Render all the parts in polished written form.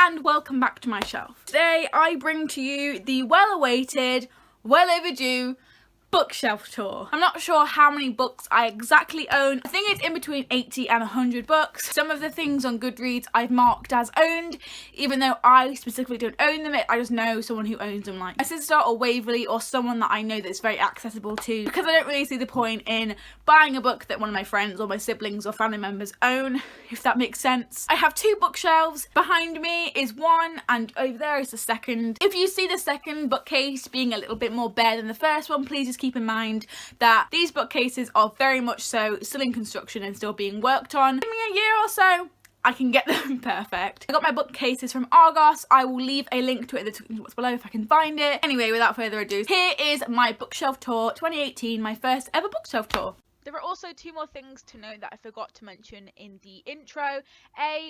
and welcome back to my shelf. Today I bring to you the well-awaited, well-overdue bookshelf tour. I'm not sure how many books I exactly own. I think it's in between 80 and 100 books. Some of the things on Goodreads I've marked as owned, even though I specifically don't own them. I just know someone who owns them, like my sister or Waverley or someone that I know that's very accessible to, because I don't really see the point in buying a book that one of my friends or my siblings or family members own, if that makes sense. I have two bookshelves. Behind me is one and over there is the second. If you see the second bookcase being a little bit more bare than the first one, please just keep in mind that these bookcases are very much so still in construction and still being worked on. Give me a year or so, I can get them perfect. I got my bookcases from Argos. I will leave a link to it in the description box below if I can find it. Anyway, without further ado, here is my bookshelf tour 2018, my first ever bookshelf tour. There are also two more things to note that I forgot to mention in the intro.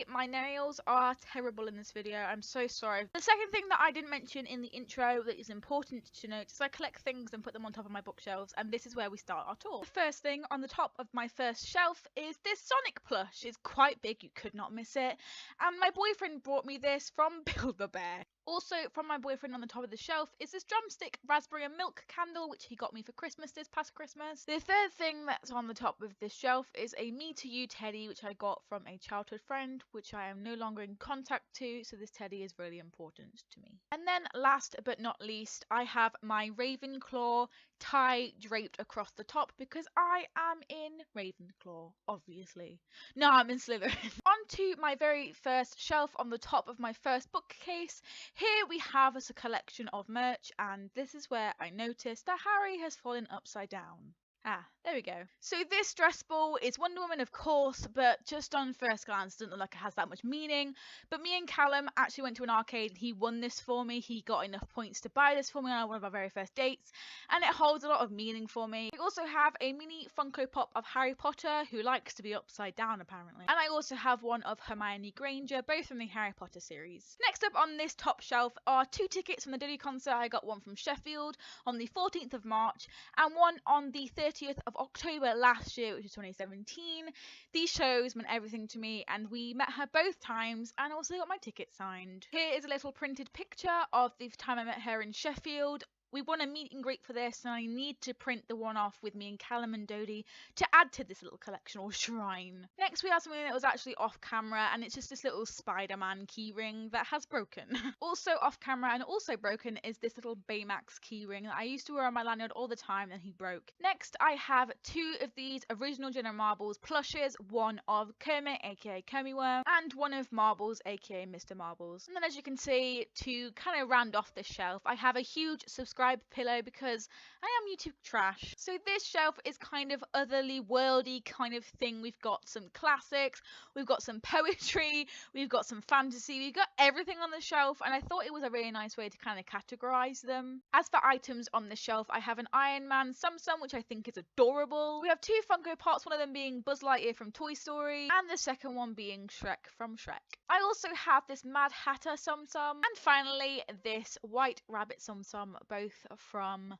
My nails are terrible in this video. I'm so sorry. The second thing that I didn't mention in the intro that is important to note is I collect things and put them on top of my bookshelves, and this is where we start our tour. The first thing on the top of my first shelf is this Sonic plush. It's quite big, you could not miss it. And my boyfriend brought me this from Build-A-Bear. Also from my boyfriend on the top of the shelf is this drumstick raspberry and milk candle, which he got me for Christmas this past Christmas. The third thing that's on the top of this shelf is a Me To You teddy, which I got from a childhood friend, which I am no longer in contact to, so this teddy is really important to me. And then last but not least, I have my Ravenclaw tie draped across the top because I am in Ravenclaw, obviously. No, I'm in Slytherin. On to my very first shelf on the top of my first bookcase. Here we have a collection of merch, and this is where I noticed that Harry has fallen upside down. Ah, there we go. So this dress ball is Wonder Woman, of course, but just on first glance doesn't look like it has that much meaning. But me and Callum actually went to an arcade and he won this for me. He got enough points to buy this for me on one of our very first dates, and it holds a lot of meaning for me. We also have a mini Funko Pop of Harry Potter, who likes to be upside down apparently. And I also have one of Hermione Granger, both from the Harry Potter series. Next up on this top shelf are two tickets from the Diddy concert. I got one from Sheffield on the 14th of March and one on the 30th of October last year, which is 2017. These shows meant everything to me, and we met her both times and also got my ticket signed. Here is a little printed picture of the time I met her in Sheffield. We won a meet and greet for this, and I need to print the one off with me and Callum and Dodie to add to this little collection or shrine. Next we have something that was actually off camera, and it's just this little Spider-Man keyring that has broken. Also off camera and also broken is this little Baymax keyring that I used to wear on my lanyard all the time and he broke. Next I have two of these original General Marbles plushes, one of Kermit aka Kermyworm and one of Marbles aka Mr. Marbles. And then as you can see, to kind of round off this shelf, I have a huge subscribe pillow because I am YouTube trash. So this shelf is kind of otherly worldy kind of thing. We've got some classics, we've got some poetry, we've got some fantasy, we've got everything on the shelf, and I thought it was a really nice way to kind of categorize them. As for items on the shelf, I have an Iron Man Tsum Tsum, which I think is adorable. We have two Funko Pops, one of them being Buzz Lightyear from Toy Story and the second one being Shrek from Shrek. I also have this Mad Hatter Tsum Tsum, and finally this White Rabbit Tsum Tsum, both from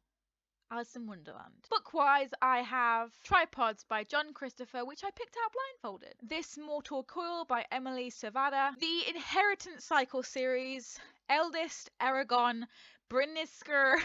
Alice in Wonderland. Book-wise, I have Tripods by John Christopher, which I picked out blindfolded. This Mortal Coil by Emily Savada. The Inheritance Cycle series, Eldest, Aragon, Brinisker,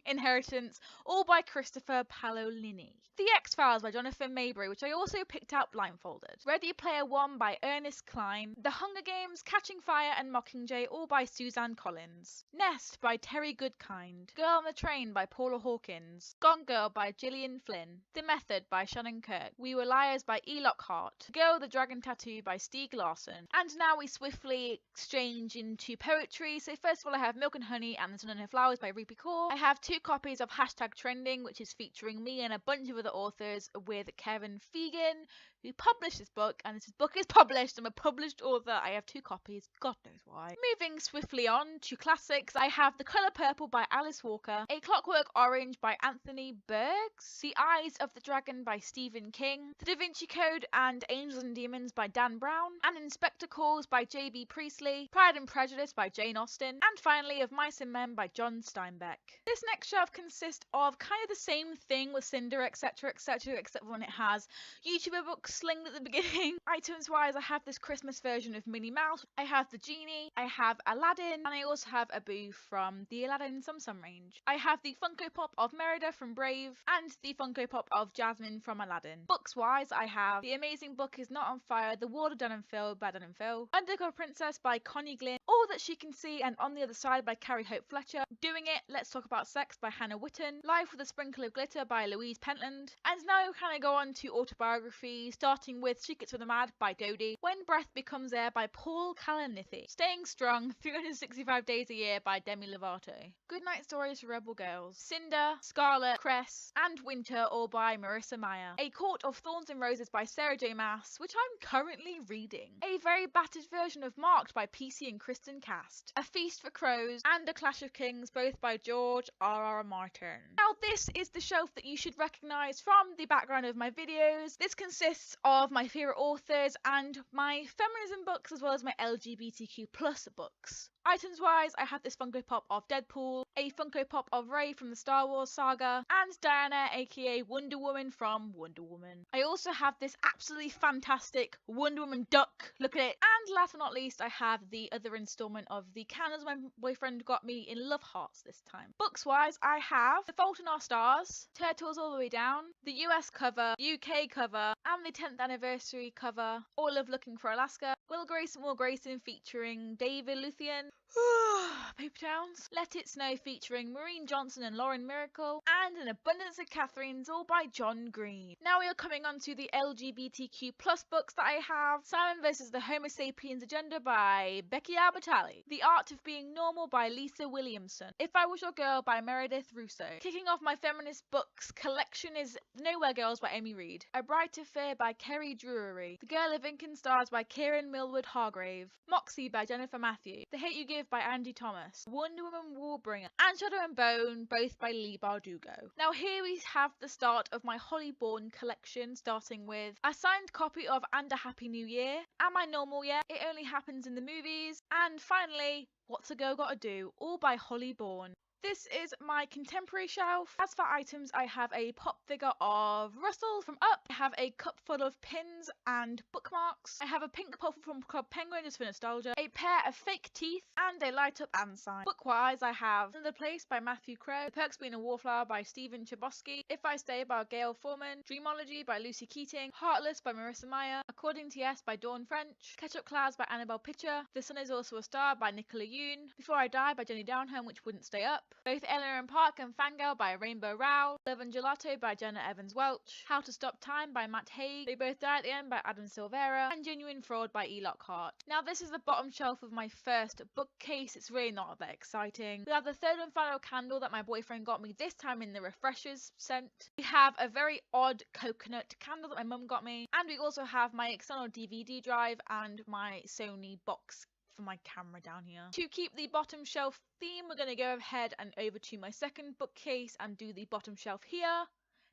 Inheritance, all by Christopher Paolini. The X-Files by Jonathan Maberry, which I also picked out blindfolded. Ready Player One by Ernest Cline. The Hunger Games, Catching Fire and Mockingjay, all by Suzanne Collins. Nest by Terry Goodkind. Girl on the Train by Paula Hawkins. Gone Girl by Gillian Flynn. The Method by Shannon Kirk. We Were Liars by E. Lockhart. Girl with the Dragon Tattoo by Stieg Larsson. And now we swiftly exchange into poetry. So first of all I have Milk and Honey and The Sun and Her Flowers by Rupi Kaur. I have two copies of #Trending, which is featuring me and a bunch of other authors with Kevin Fegan, who published this book, and this book is published. I'm a published author. I have two copies, God knows why. Moving swiftly on to classics, I have The Colour Purple by Alice Walker, A Clockwork Orange by Anthony Bergs, The Eyes of the Dragon by Stephen King, The Da Vinci Code and Angels and Demons by Dan Brown, and Inspector Calls by J.B. Priestley, Pride and Prejudice by Jane Austen, and finally Of Mice and Men by John Steinbeck. This next shelf consists of kind of the same thing with Cinder, etc, except when it has YouTuber books book slinged at the beginning. Items wise, I have this Christmas version of Minnie Mouse, I have the Genie, I have Aladdin, and I also have a Boo from the Aladdin Sum Sum range. I have the Funko Pop of Merida from Brave, and the Funko Pop of Jasmine from Aladdin. Books wise, I have The Amazing Book Is Not on Fire, The Ward of Dun and Phil by Dun and Phil, Undercover Princess by Connie Glynn, All That She Can See and On the Other Side by Carrie Hope Fletcher, Doing It, Let's Talk About Sex by Hannah Witten, Life with a Sprinkle of Glitter by Louise Pentland, and now can I go on to autobiography, starting with Secrets of the Mad by Dodie, When Breath Becomes Air by Paul Kalanithi, Staying Strong 365 Days a Year by Demi Lovato, Goodnight Stories for Rebel Girls, Cinder, Scarlet, Cress, and Winter all by Marissa Meyer, A Court of Thorns and Roses by Sarah J Maas, which I'm currently reading, a very battered version of Marked by PC and Kristen Cast, A Feast for Crows, and A Clash of Kings, both by George R.R. Martin. Now this is the shelf that you should recognise from the background of my videos. This consists of my favourite authors and my feminism books as well as my LGBTQ plus books. Items wise, I have this Funko Pop of Deadpool, a Funko Pop of Rey from the Star Wars saga, and Diana aka Wonder Woman from Wonder Woman. I also have this absolutely fantastic Wonder Woman duck, look at it. And last but not least, I have the other installment of the candles my boyfriend got me in Love Hearts this time. Books wise, I have The Fault in Our Stars, Turtles All the Way Down, the US cover, UK cover, and the 10th anniversary cover, All of Looking for Alaska, Will Grayson Will Grayson featuring David Luthien, Paper Towns, Let It Snow featuring Maureen Johnson and Lauren Miracle, and An Abundance of Catherines all by John Green. Now we are coming on to the LGBTQ plus books that I have. Simon vs. the Homo Sapiens Agenda by Becky Albertalli, The Art of Being Normal by Lisa Williamson, If I Was Your Girl by Meredith Russo. Kicking off my feminist books collection is Nowhere Girls by Amy Reed, A Bride to Fear by Kerry Drury, The Girl of Ink and Stars by Kieran Millwood Hargrave, Moxie by Jennifer Matthew, The Hate You Give by Andy Thomas, Wonder Woman Warbringer, and Shadow and Bone, both by Lee Bardugo. Now here we have the start of my Holly Bourne collection, starting with a signed copy of And a Happy New Year, Am I Normal Yet? It Only Happens in the Movies, and finally, What's a Girl Gotta Do, all by Holly Bourne. This is my contemporary shelf. As for items, I have a pop figure of Russell from Up. I have a cup full of pins and bookmarks. I have a pink puffle from Club Penguin just for nostalgia. A pair of fake teeth and a light up and sign. Book-wise, I have Another Place by Matthew Crow, The Perks of Being a Wallflower by Stephen Chbosky, If I Stay by Gail Foreman, Dreamology by Lucy Keating, Heartless by Marissa Meyer, According to Yes by Dawn French, Ketchup Clouds by Annabelle Pitcher, The Sun Is Also a Star by Nicola Yoon, Before I Die by Jenny Downham, which wouldn't stay up, Both Eleanor and Park and Fangirl by Rainbow Rowell, Love and Gelato by Jenna Evans Welch, How to Stop Time by Matt Haig, They Both Die at the End by Adam Silvera, and Genuine Fraud by E. Lockhart. Now this is the bottom shelf of my first bookcase. It's really not that exciting. We have the third and final candle that my boyfriend got me, this time in the Refreshers scent. We have a very odd coconut candle that my mum got me, and we also have my external DVD drive and my Sony box for my camera down here. To keep the bottom shelf theme, we're going to go ahead and over to my second bookcase and do the bottom shelf here.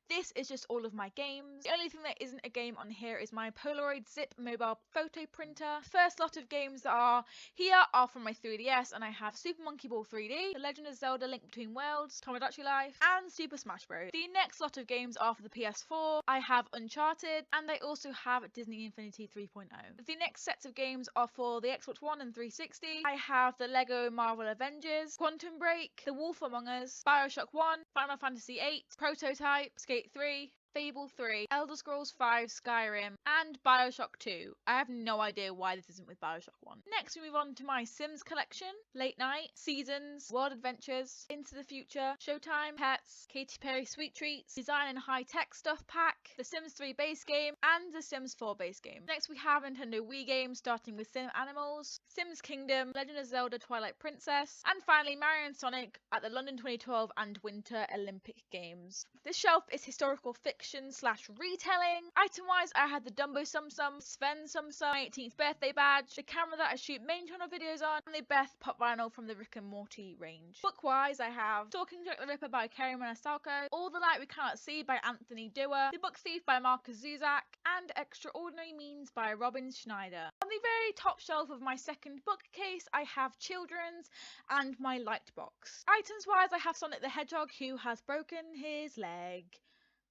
This is just all of my games. The only thing that isn't a game on here is my Polaroid Zip mobile photo printer. First lot of games that are here are from my 3DS, and I have Super Monkey Ball 3D, The Legend of Zelda Link Between Worlds, Tomodachi Life, and Super Smash Bros. The next lot of games are for the PS4. I have Uncharted, and I also have Disney Infinity 3.0. The next sets of games are for the Xbox One and 360. I have the Lego Marvel Avengers, Quantum Break, The Wolf Among Us, Bioshock 1, Final Fantasy 8, Prototype, Skate 3, Fable 3, Elder Scrolls 5, Skyrim, and Bioshock 2. I have no idea why this isn't with Bioshock 1. Next we move on to my Sims collection. Late Night, Seasons, World Adventures, Into the Future, Showtime, Pets, Katy Perry Sweet Treats, Design and High Tech Stuff Pack, The Sims 3 base game, and The Sims 4 base game. Next we have Nintendo Wii games, starting with Sim Animals, Sims Kingdom, Legend of Zelda Twilight Princess, and finally Mario and Sonic at the London 2012 and Winter Olympic Games. This shelf is historical fiction slash retelling. Item wise, I had the Dumbo Sum Sum, Sven Sum Sum, my 18th birthday badge, the camera that I shoot main channel videos on, and the Beth pop vinyl from the Rick and Morty range. Book wise, I have Talking Jack the Ripper by Kerry Manastalco, All the Light We Cannot See by Anthony Doerr, The Book Thief by Marcus Zuzak, and Extraordinary Means by Robin Schneider. On the very top shelf of my second bookcase, I have children's and my light box. Items wise, I have Sonic the Hedgehog, who has broken his leg.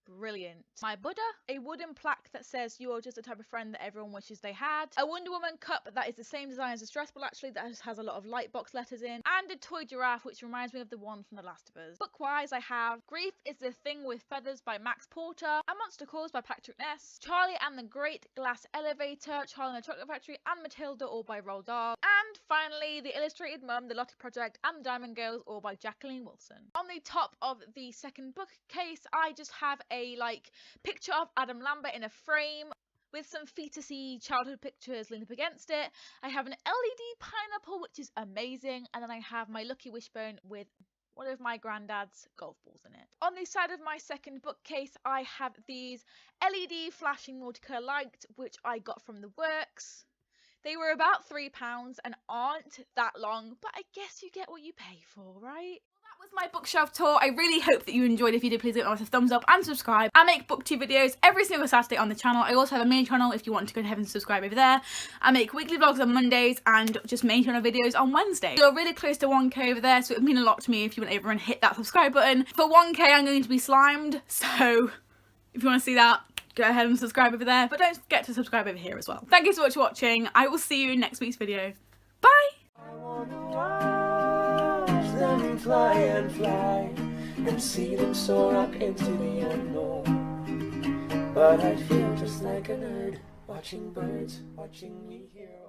Brilliant. My Buddha, a wooden plaque that says you are just the type of friend that everyone wishes they had. A Wonder Woman cup that is the same design as the stress ball actually, that just has a lot of light box letters in. And a toy giraffe which reminds me of the one from The Last of Us. Book-wise I have Grief is the Thing with Feathers by Max Porter, A Monster Calls by Patrick Ness, Charlie and the Great Glass Elevator, Charlie and the Chocolate Factory, and Matilda all by Roald Dahl. And finally The Illustrated Mum, The Lottie Project, and The Diamond Girls all by Jacqueline Wilson. On the top of the second bookcase I just have a picture of Adam Lambert in a frame with some fetusy childhood pictures linked up against it. I have an LED pineapple which is amazing, and then I have my Lucky Wishbone with one of my granddad's golf balls in it. On the side of my second bookcase I have these LED flashing multicolour lights which I got from the works. They were about £3 and aren't that long, but I guess you get what you pay for, right? That was my bookshelf tour. I really hope that you enjoyed. If you did, please give it a thumbs up and subscribe. I make booktube videos every single Saturday on the channel. I also have a main channel if you want to go ahead and subscribe over there. I make weekly vlogs on Mondays and just main channel videos on Wednesdays. You're really close to 1k over there, so it would mean a lot to me if you went over and hit that subscribe button. For 1k I'm going to be slimed, so if you want to see that, go ahead and subscribe over there. But don't forget to subscribe over here as well. Thank you so much for watching. I will see you in next week's video. Bye! Them fly and fly and see them soar up into the unknown, but I feel just like a nerd watching birds watching me here.